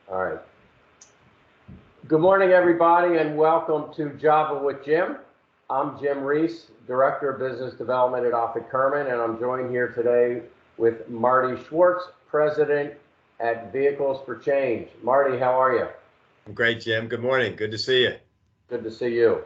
All right. Good morning, everybody, and welcome to Java with Jim. I'm Jim Reese, Director of Business Development at Offit Kurman, and I'm joined here today with Marty Schwartz, President at Vehicles for Change. Marty, how are you? I'm great, Jim. Good morning. Good to see you. Good to see you.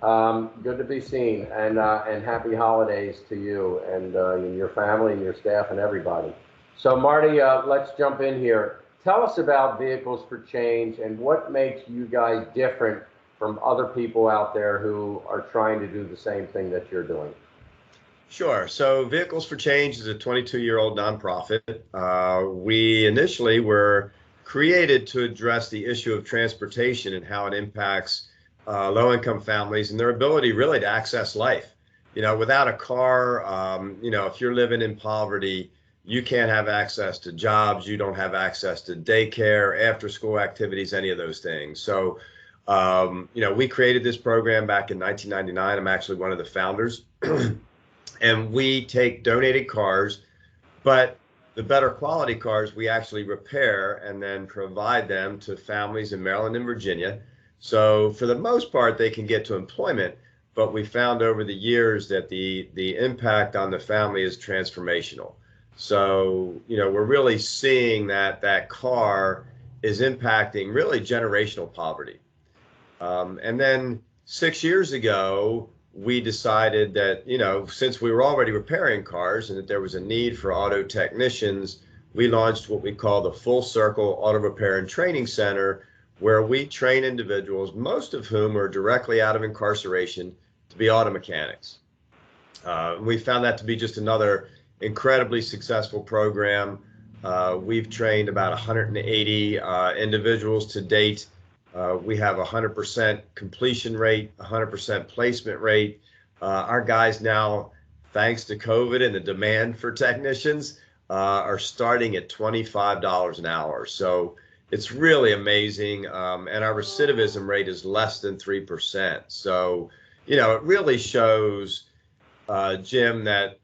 Good to be seen, and happy holidays to you and your family and your staff and everybody. So, Marty, let's jump in here. Tell us about Vehicles for Change and what makes you guys different from other people out there who are trying to do the same thing that you're doing. Sure. So Vehicles for Change is a 22-year-old nonprofit. We initially were created to address the issue of transportation and how it impacts low-income families and their ability really to access life. Without a car, if you're living in poverty, you can't have access to jobs, you don't have access to daycare, after-school activities, any of those things. So, we created this program back in 1999. I'm actually one of the founders. And we take donated cars, but the better quality cars we actually repair and then provide them to families in Maryland and Virginia. So for the most part, they can get to employment, but we found over the years that the impact on the family is transformational. So, we're really seeing that car is impacting really generational poverty. And then 6 years ago, we decided that, since we were already repairing cars and that there was a need for auto technicians, we launched what we call the Full Circle Auto Repair and Training Center, where we train individuals, most of whom are directly out of incarceration, to be auto mechanics. We found that to be just another incredibly successful program. We've trained about 180 individuals to date. We have 100% completion rate, 100% placement rate. Our guys now, thanks to COVID and the demand for technicians, are starting at $25 an hour. So it's really amazing. And our recidivism rate is less than 3%. So, it really shows, Jim, that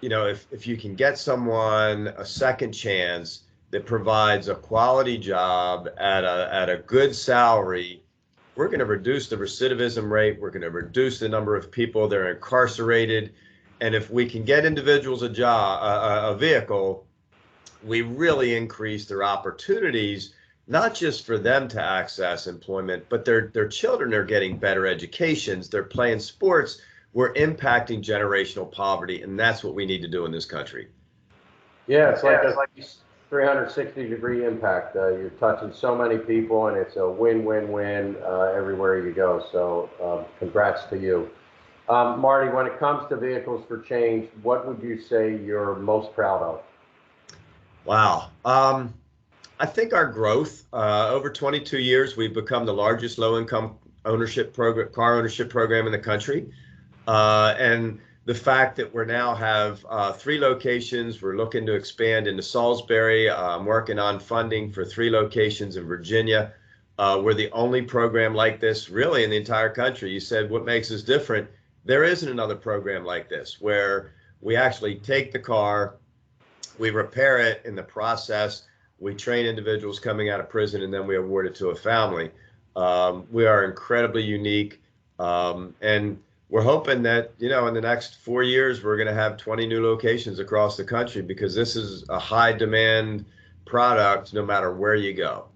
if you can get someone a second chance that provides a quality job at a good salary, we're going to reduce the recidivism rate. We're going to reduce the number of people that are incarcerated. And if we can get individuals a vehicle, we really increase their opportunities, not just for them to access employment, but their children are getting better educations. They're playing sports. We're impacting generational poverty, and that's what we need to do in this country. Yeah, it's like a 360-degree impact. You're touching so many people, and it's a win-win-win everywhere you go. So congrats to you. Marty, when it comes to Vehicles for Change, what would you say you're most proud of? Wow. I think our growth, over 22 years, we've become the largest low-income car ownership program in the country. And the fact that we now have 3 locations, we're looking to expand into Salisbury. I'm working on funding for 3 locations in Virginia. We're the only program like this really in the entire country. You said, what makes us different? There isn't another program like this where we actually take the car, we repair it in the process, we train individuals coming out of prison, and then we award it to a family. We are incredibly unique. And we're hoping that, in the next 4 years, we're going to have 20 new locations across the country because this is a high demand product no matter where you go.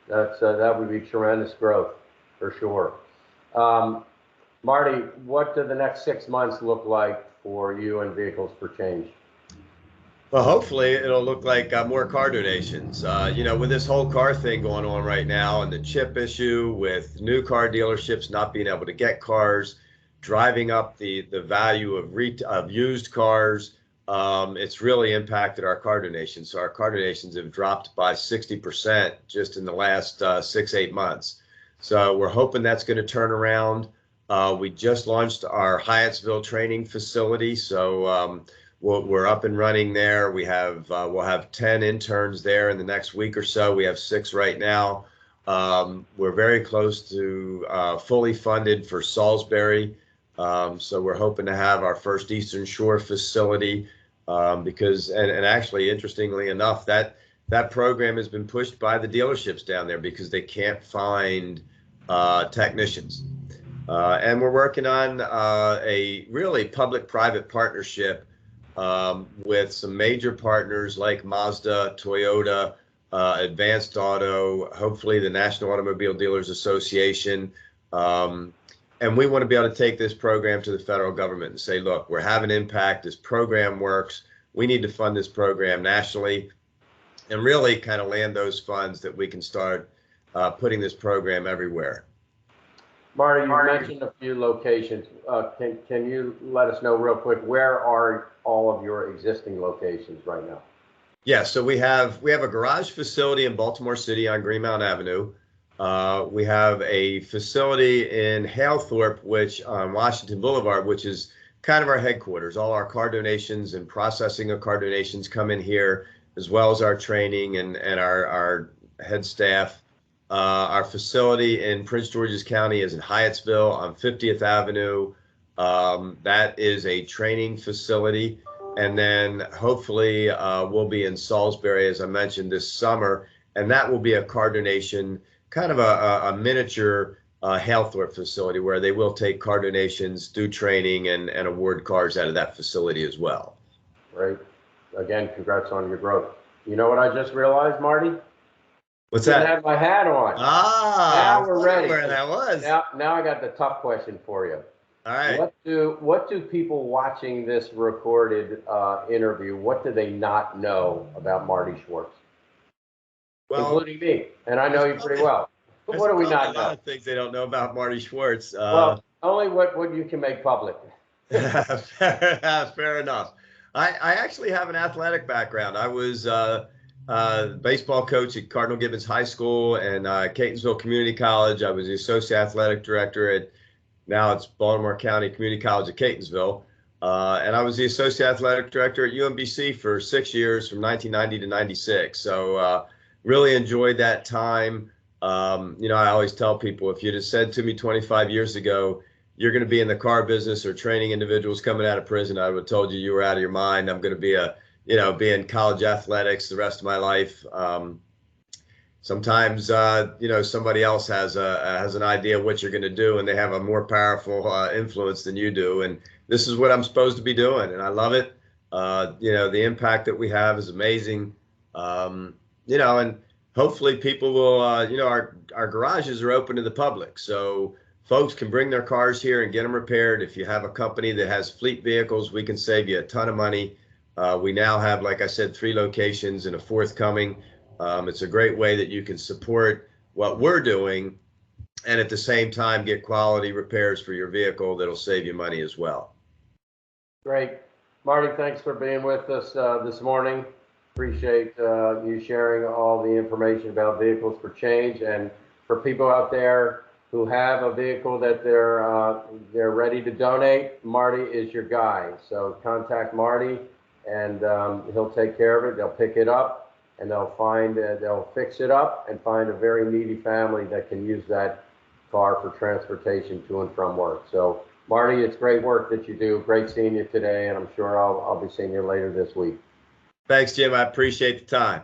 That would be tremendous growth for sure. Marty, what do the next 6 months look like for you and Vehicles for Change? Well, hopefully it'll look like more car donations. With this whole car thing going on right now and the chip issue with new car dealerships not being able to get cars, driving up the value of used cars, it's really impacted our car donations. So our car donations have dropped by 60% just in the last 6-8 months. So we're hoping that's going to turn around. We just launched our Hyattsville training facility, so we're up and running there. We'll have 10 interns there in the next week or so. We have 6 right now. We're very close to fully funded for Salisbury. So we're hoping to have our first Eastern Shore facility because, and actually, interestingly enough, that program has been pushed by the dealerships down there because they can't find technicians. And we're working on a really public-private partnership with some major partners like Mazda, Toyota, Advanced Auto, hopefully the National Automobile Dealers Association. And we want to be able to take this program to the federal government and say, look, we're having impact. This program works. We need to fund this program nationally and really kind of land those funds that we can start putting this program everywhere. Marty, you mentioned a few locations. Can you let us know real quick, where are all of your existing locations right now? Yeah, so we have a garage facility in Baltimore City on Greenmount Avenue. We have a facility in Halethorpe, which on Washington Boulevard, which is kind of our headquarters. All our car donations and processing of car donations come in here, as well as our training and our head staff. Our facility in Prince George's County is in Hyattsville on 50th Avenue. That is a training facility. And then hopefully we'll be in Salisbury, as I mentioned, this summer. And that will be a car donation, kind of a miniature Halethorpe facility where they will take car donations, do training, and award cars out of that facility as well. Great. Again, congrats on your growth. You know what I just realized, Marty? What's that? I have my hat on. Ah, now we're ready. Where that was. Now I got the tough question for you. All right. What do people watching this recorded interview, what do they not know about Marty Schwartz? Well, including me, and I know you pretty well. But what do we not know? A lot of things they don't know about Marty Schwartz. Well, only what you can make public. Fair enough. I actually have an athletic background. I was baseball coach at Cardinal Gibbons High School and Catonsville Community College. I was the associate athletic director at, now it's Baltimore County Community College at Catonsville. And I was the associate athletic director at UMBC for 6 years from 1990 to 96. So really enjoyed that time. You know, I always tell people, if you'd have said to me 25 years ago, you're going to be in the car business or training individuals coming out of prison, I would have told you you were out of your mind. I'm going to be be in college athletics the rest of my life. Sometimes, somebody else has an idea of what you're going to do, and they have a more powerful influence than you do. And this is what I'm supposed to be doing, and I love it. The impact that we have is amazing. And hopefully people will, our garages are open to the public. So folks can bring their cars here and get them repaired. If you have a company that has fleet vehicles, we can save you a ton of money. We now have, like I said, 3 locations and a 4th coming. It's a great way that you can support what we're doing and at the same time get quality repairs for your vehicle that'll save you money as well. Great. Marty, thanks for being with us this morning. Appreciate you sharing all the information about Vehicles for Change. And for people out there who have a vehicle that they're ready to donate, Marty is your guy. So contact Marty and he'll take care of it. They'll pick it up and they'll fix it up and find a very needy family that can use that car for transportation to and from work. So Marty, it's great work that you do. Great seeing you today, and I'm sure I'll be seeing you later this week. Thanks, Jim. I appreciate the time.